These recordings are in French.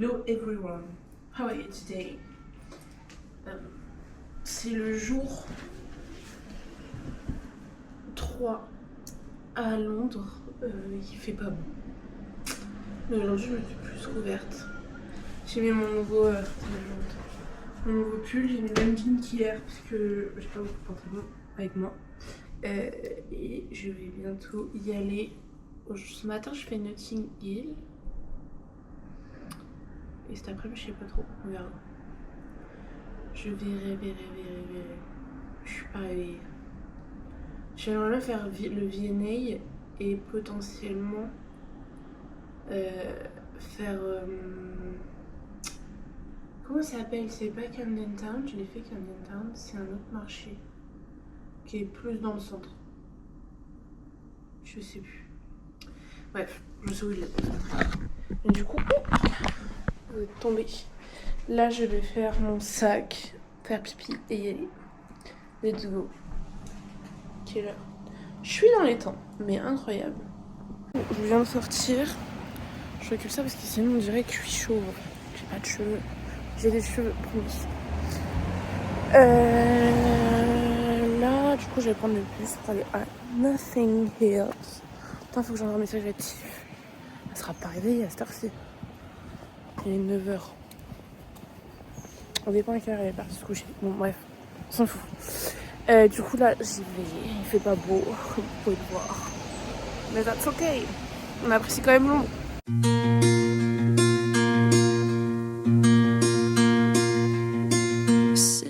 Hello everyone, how are you today? C'est le jour 3 à Londres, il fait pas bon. Mais aujourd'hui je me suis plus couverte. J'ai mis mon nouveau pull, j'ai mis le même jean qu'hier parce que j'ai pas beaucoup de pantalons avec moi. Et je vais bientôt y aller. Ce matin je fais Notting Hill. Et cet après-midi je sais pas trop, on verra. Je verrai. Je suis pas réveillée. J'aimerais bien faire le V&A et potentiellement faire... comment ça s'appelle? C'est pas Camden Town, je l'ai fait Camden Town, c'est un autre marché qui est plus dans le centre. Je sais plus. Bref, je sais où il est. Et du coup, vous êtes tombé. Là, je vais faire mon sac, faire pipi et y aller. Let's go. Quelle heure? Je suis dans les temps, mais incroyable. Je viens de sortir. Je recule ça parce que sinon on dirait que je suis chauve. J'ai pas de cheveux. J'ai des cheveux, promis. Là, du coup, je vais prendre le bus pour aller à Nothing Hills. Putain, faut que j'envoie un message à Tiff. Elle sera pas réveillée à cette heure-ci. Il est 9h. On dépend à quelle heure elle est partie se coucher. Bon, bref, on s'en fout. Du coup, là, j'y vais. Il fait pas beau, comme vous pouvez le voir. Mais that's okay. On apprécie quand même Londres.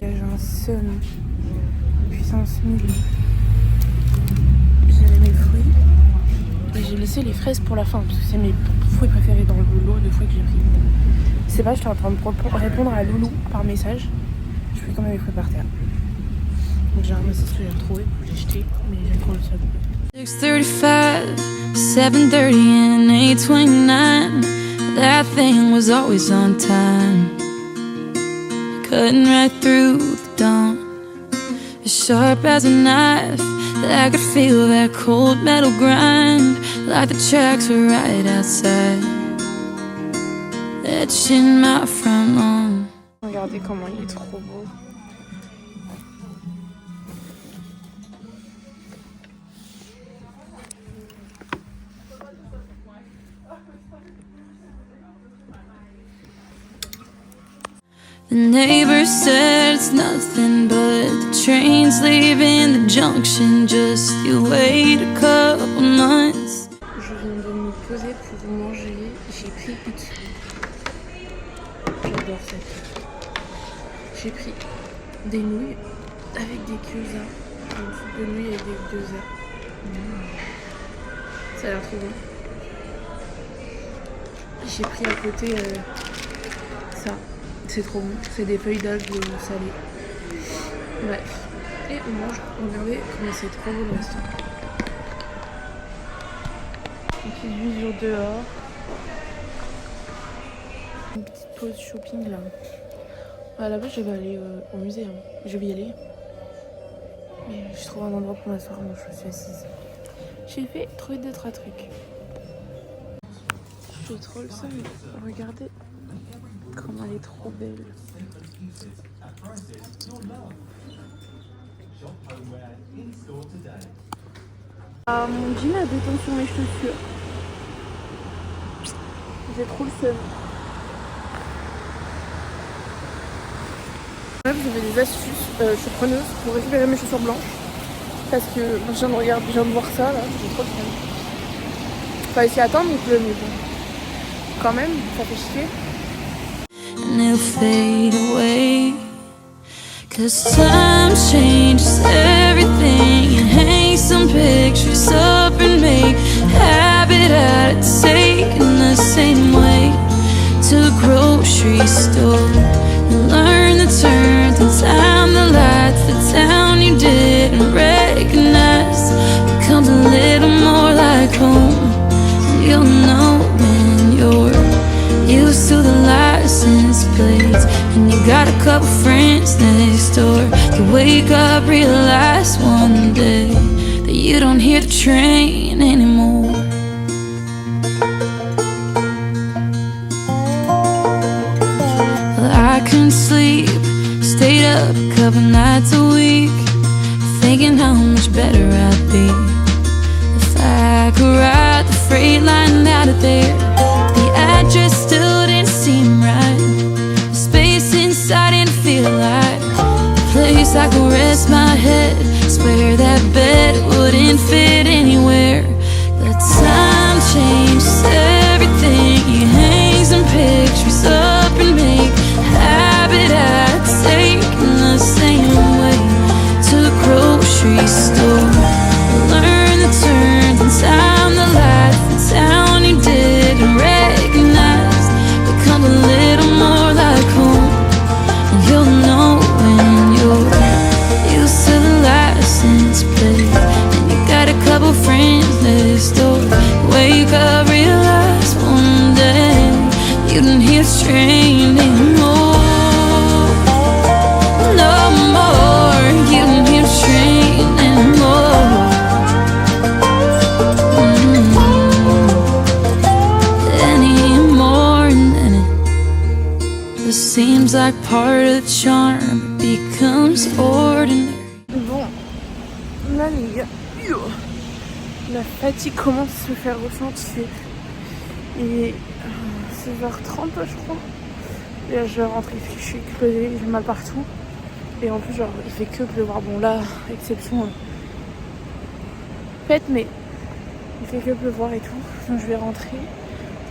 J'ai un seum. Puissance 1000. J'avais mes fruits. Et j'ai laissé les fraises pour la fin, parce que c'est mes fruits préférés dans le lot de fruits que j'ai pris. C'est pas, j'étais en train de répondre à Loulou par message. Je fais tomber mes fruits par terre. Donc j'ai ramassé ce que j'ai retrouvé, que j'ai jeté, mais j'ai trop le seum. 6:35, 7:30 and 8:29. That thing was always on time. Cutting right through the dawn, as sharp as a knife. I could feel that cold metal grind, like the tracks were right outside, etching my front lawn. Regardez comment il est trop beau. The neighbor said it's nothing but the train's leaving the junction. Just you wait a couple months. Je viens de me poser pour manger. J'ai pris Utsu. J'adore ça. J'ai pris des nouilles avec des gyoza. Une soupe de nouilles avec des gyoza. Ça a l'air trop bon. J'ai pris à côté ça. C'est trop bon, c'est des feuilles d'algues salées. Bref. Et on mange, regardez comment c'est trop beau le restaurant. Une petite vue sur dehors. Une petite pause shopping là. À la base je vais aller au musée, hein. Je vais y aller. Mais je trouve un endroit pour m'asseoir, donc je suis assise. J'ai fait trouver 2-3 trucs. J'ai trop le seum. Regardez. Comment elle est trop belle. Mon jean a détendu sur mes chaussures. J'ai trop le seum. J'avais des astuces surpreneuses pour récupérer mes chaussures blanches. Parce que je viens de voir ça là, j'ai trop le seum. Faut essayer d'attendre il pleut, mais bon. Quand même, ça fait chier. And it'll fade away, 'cause time changes everything, and hang some pictures up and make habit out of taking the same way to a grocery store, and learn the turns and time the lights, the town you didn't recognize becomes a little more like home. You'll know when you're used to the license plates, and you got a couple friends next door. You wake up, realize one day that you don't hear the train anymore. couldn't sleep. Stayed up a couple nights a week, thinking how much better I'd be if I could ride the freight line out of there. The address still didn't seem right. The space inside didn't feel like a place I could rest my head. Swear that bed wouldn't fit anywhere. But time changes everything. You hang some pictures up and make a habit I take in the same way to the grocery store. Learn the turns and time the life, the town you didn't recognize become a little more like home. And you'll know when you're used to the license plate and you got a couple friends next door. Wake up, realize one day you didn't hear the train anymore. No more, you didn't hear the train anymore. Anymore, and then it seems like part of the charm becomes ordinary. Bon, là les gars, la fatigue commence à se faire ressentir. Il est 16h30 je crois. Et là je vais rentrer parce que je suis explosée, j'ai mal partout. Et en plus genre il fait que pleuvoir. Bon là, exception faite, mais il fait que pleuvoir et tout. Donc je vais rentrer,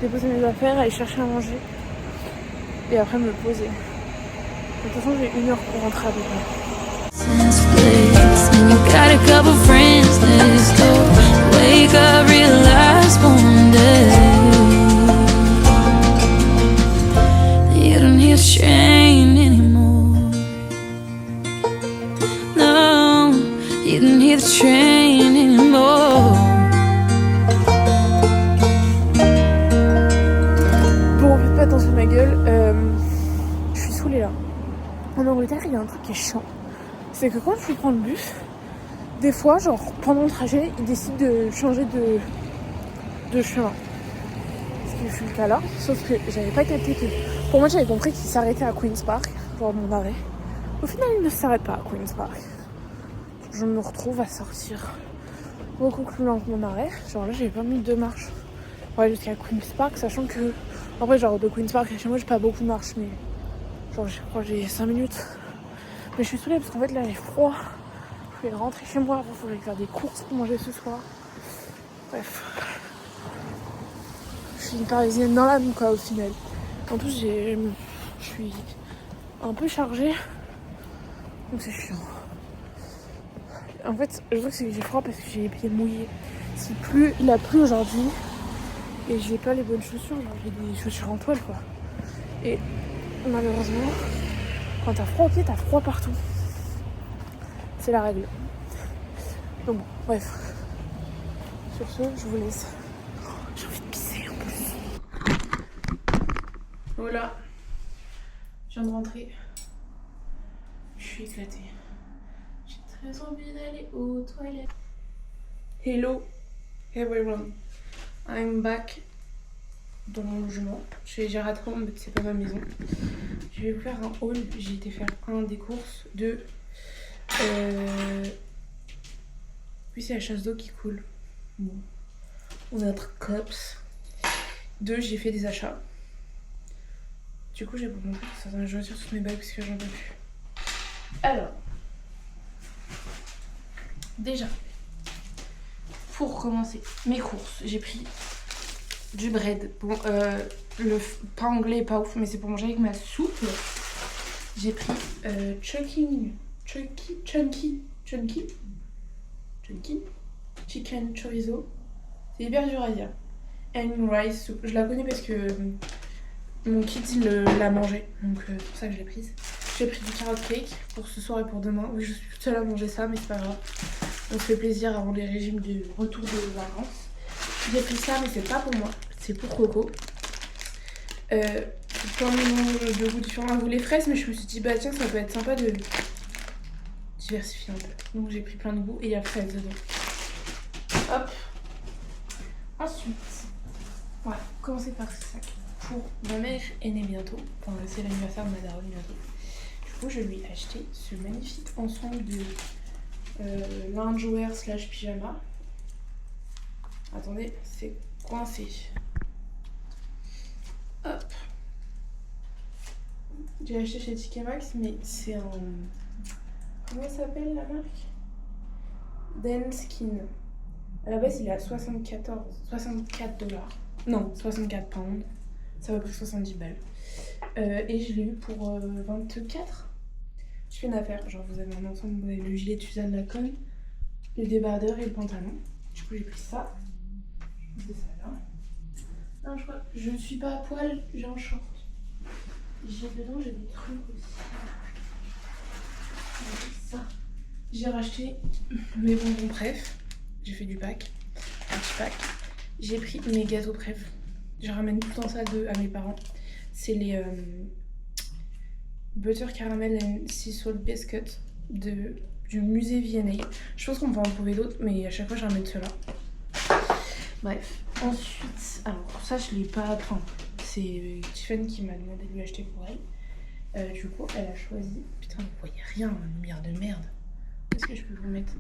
déposer mes affaires, aller chercher à manger. Et après me poser. De toute façon j'ai 1 heure pour rentrer à peu près. And you got a couple friends next door. Wake up, realize one day you don't hear the train anymore. No, you don't hear the train anymore. Bon, faites pas attention à ma gueule. Je suis saoulée là. En Angleterre, il y a un truc qui est chiant. C'est que quand tu prends le bus, des fois, genre pendant le trajet, ils décident de changer de chemin. Ce qui fut le cas là. Sauf que j'avais pas capté que. Pour moi, j'avais compris qu'ils s'arrêtaient à Queen's Park, genre mon arrêt. Au final, ils ne s'arrêtent pas à Queen's Park. Je me retrouve à sortir beaucoup plus loin que mon arrêt. Genre là, j'avais pas mis 2 marches pour aller jusqu'à Queen's Park, sachant que. En vrai, genre de Queen's Park à chez moi, j'ai pas beaucoup de marches, mais. Genre, je crois que j'ai 5 minutes. Mais je suis saoulée parce qu'en fait là j'ai froid. Je vais rentrer chez moi, il faut que j'aille faire des courses pour manger ce soir. Bref. Je suis une parisienne dans l'âme quoi au final. En plus je suis un peu chargée. Donc c'est chiant. En fait je vois que j'ai froid parce que j'ai les pieds mouillés. Il a plu aujourd'hui. Et j'ai pas les bonnes chaussures, genre j'ai des chaussures en toile quoi. Et malheureusement, quand t'as froid aux pieds, t'as froid partout. C'est la règle. Donc bon, bref. Sur ce, je vous laisse. J'ai envie de pisser en plus. Voilà. Je viens de rentrer. Je suis éclatée. J'ai très envie d'aller aux toilettes. Hello everyone. I'm back dans mon logement. J'ai raté mais c'est pas ma maison. Je vais vous faire un haul. J'ai été faire des courses, 2. Oui, c'est la chasse d'eau qui coule. Bon. On a notre cops. 2, j'ai fait des achats. Du coup, j'ai pas compris que ça. Je retire toutes mes bagues parce que j'en peux plus. Alors, déjà, pour commencer mes courses, j'ai pris du bread. Bon, le pain anglais est pas ouf, mais c'est pour manger avec ma soupe. J'ai pris chunky chicken chorizo. C'est hyper dur à dire. And rice soup. Je la connais parce que mon kid il l'a mangé, donc c'est pour ça que je l'ai prise. J'ai pris du carrot cake pour ce soir et pour demain. Oui, je suis toute seule à manger ça, mais c'est pas grave. On se fait plaisir avant les régimes du retour de vacances. J'ai pris ça, mais c'est pas pour moi, c'est pour Coco. Plein de goûts différents. Elle voulait fraises, mais je me suis dit, bah tiens, ça peut être sympa de diversifier un peu. Donc j'ai pris plein de goûts et il y a fraises dedans. Hop. Ensuite, voilà, commencer par ce sac. pour ma mère est née bientôt. Enfin, c'est l'anniversaire de ma daronne bientôt. Du coup, je lui ai acheté ce magnifique ensemble de loungewear / pyjama. Attendez, c'est coincé. Hop. J'ai acheté chez TK Maxx, mais c'est un... Comment ça s'appelle la marque? Danskin. À la base, il est à 64 $. Non, 64 pounds. Ça va plus 70 balles. Et je l'ai eu pour 24. Je fais une affaire. Genre, vous avez un ensemble, vous avez le gilet de Suzanne Lacombe, le débardeur et le pantalon. Du coup, j'ai pris ça. Je mets ça là. Non, je ne suis pas à poil, j'ai un short. Dedans, j'ai des trucs aussi. Ça. J'ai racheté mes bonbons préf. J'ai fait du pack. Un petit pack. J'ai pris mes gâteaux préf. Je ramène tout le temps ça à mes parents. C'est les Butter Caramel and Sea Salt Biscuits du musée V&A. Je pense qu'on peut en trouver d'autres, mais à chaque fois je ramène ceux-là. Bref. Ensuite, alors ça je l'ai pas... Enfin, c'est Tiffany qui m'a demandé de lui acheter pour elle. Du coup, elle a choisi... Putain, vous voyez rien, une lumière de merde. Est-ce que je peux vous mettre...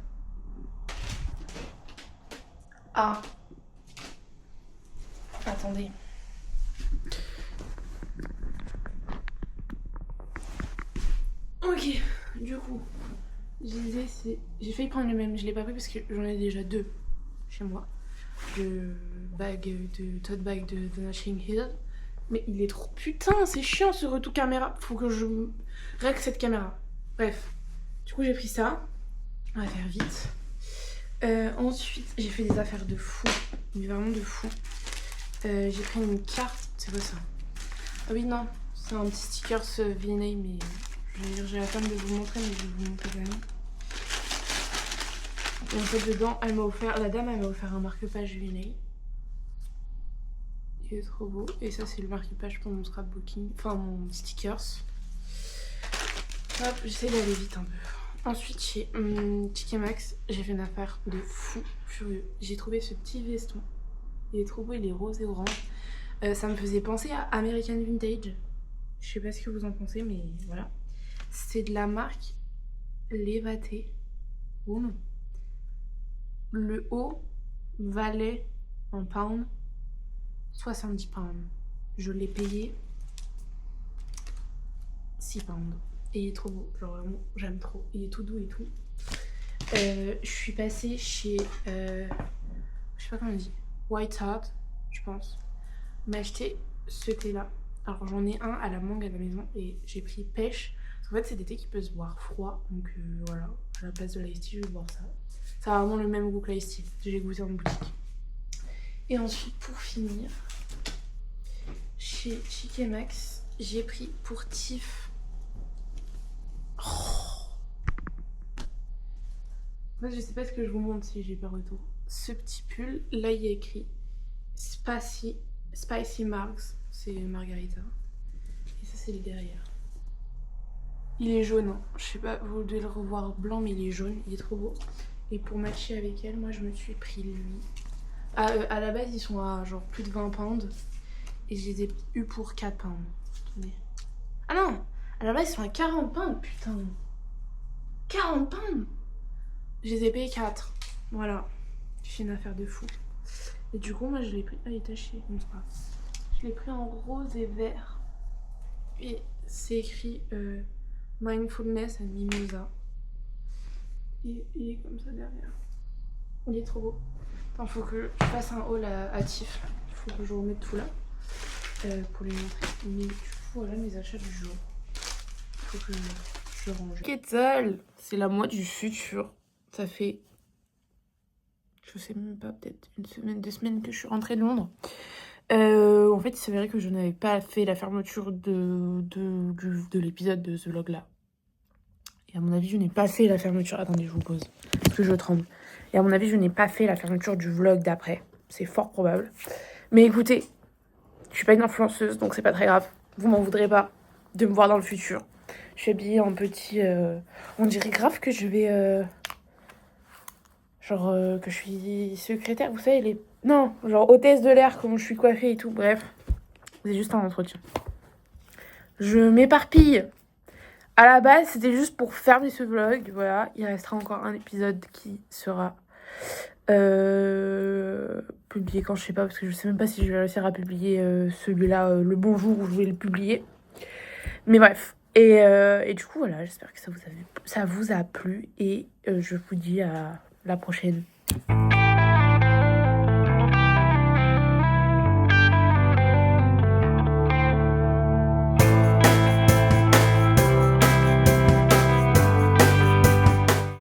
Ah. Attendez. Ok, du coup, je disais, j'ai failli prendre le même, je l'ai pas pris parce que j'en ai déjà 2 chez moi. Le tote bag de The Notting Hill. Mais il est trop... Putain, c'est chiant ce retour caméra. Faut que je règle cette caméra. Bref, du coup j'ai pris ça. On va faire vite. Ensuite, j'ai fait des affaires de fou. Mais vraiment de fou. J'ai pris une carte. C'est quoi ça? Ah oui, non. C'est un petit sticker V&A, mais j'ai la peine de vous montrer, mais je vais vous montrer quand même. Et en fait, dedans, la dame, elle m'a offert un marque-page V&A. Il est trop beau. Et ça, c'est le marque-page pour mon scrapbooking. Enfin, mon stickers. Hop, j'essaie d'aller vite un peu. Ensuite, chez TK Maxx, j'ai fait une affaire de fou furieux. J'ai trouvé ce petit veston. Il est trop beau, il est rose et orange. Ça me faisait penser à American Vintage. Je sais pas ce que vous en pensez, mais voilà. C'est de la marque Levaté. Oh non. Le haut valait en pounds 70 pounds. Je l'ai payé 6 pounds. Et il est trop beau, genre vraiment j'aime trop. Il est tout doux et tout. Je suis passée chez, je sais pas comment on dit, White Heart, je pense. M'acheter ce thé là. Alors j'en ai un à la mangue à la maison et j'ai pris pêche. Parce qu'en fait c'est des thés qui peuvent se boire froid. Donc voilà, à la place de l'ice tea je vais boire ça. Ça a vraiment le même goût que l'ice tea. Je l'ai goûté en boutique. Et ensuite pour finir, chez TK Maxx, j'ai pris pour Tiff. En fait, je sais pas ce que je vous montre si j'ai pas retour. Ce petit pull, là il y a écrit Spicy Marks, c'est Margarita. Et ça c'est le derrière. Il est jaune, hein. Je sais pas, vous devez le revoir blanc, mais il est jaune, il est trop beau. Et pour matcher avec elle, moi je me suis pris lui. À la base ils sont à genre plus de 20 pounds. Et je les ai eu pour 4 pounds. Attendez. Ah non, à la base ils sont à 40 pounds, putain. 40 pounds. Je les ai payés 4. Voilà. J'ai fait une affaire de fou. Et du coup, moi, je l'ai pris... Ah, il est taché. Donc, c'est pas grave. Je l'ai pris en rose et vert. Et c'est écrit Mindfulness and Mimosa. Et il est comme ça derrière. Il est trop beau. Attends, faut que je fasse un haul à Tiff. Il faut que je remette tout là. Pour les montrer. Mais du coup, voilà mes achats du jour. Il faut que je range. Quetzal, c'est la moi du futur. Ça fait, je sais même pas, peut-être une semaine, 2 semaines que je suis rentrée de Londres. En fait, il s'avérait que je n'avais pas fait la fermeture de l'épisode de ce vlog là. Et à mon avis, je n'ai pas fait la fermeture. Attendez, je vous pose, parce que je tremble. Et à mon avis, je n'ai pas fait la fermeture du vlog d'après. C'est fort probable. Mais écoutez, je suis pas une influenceuse, donc c'est pas très grave. Vous m'en voudrez pas de me voir dans le futur. Je suis habillée en petit... On dirait grave que je vais... que je suis secrétaire, vous savez, non, genre hôtesse de l'air, comment je suis coiffée et tout, bref. C'est juste un entretien. Je m'éparpille. À la base, c'était juste pour fermer ce vlog. Voilà, il restera encore un épisode qui sera publié quand je sais pas, parce que je sais même pas si je vais réussir à publier celui-là le bon jour où je vais le publier. Mais bref. Et du coup, voilà, j'espère que ça vous a plu. Et je vous dis à la prochaine.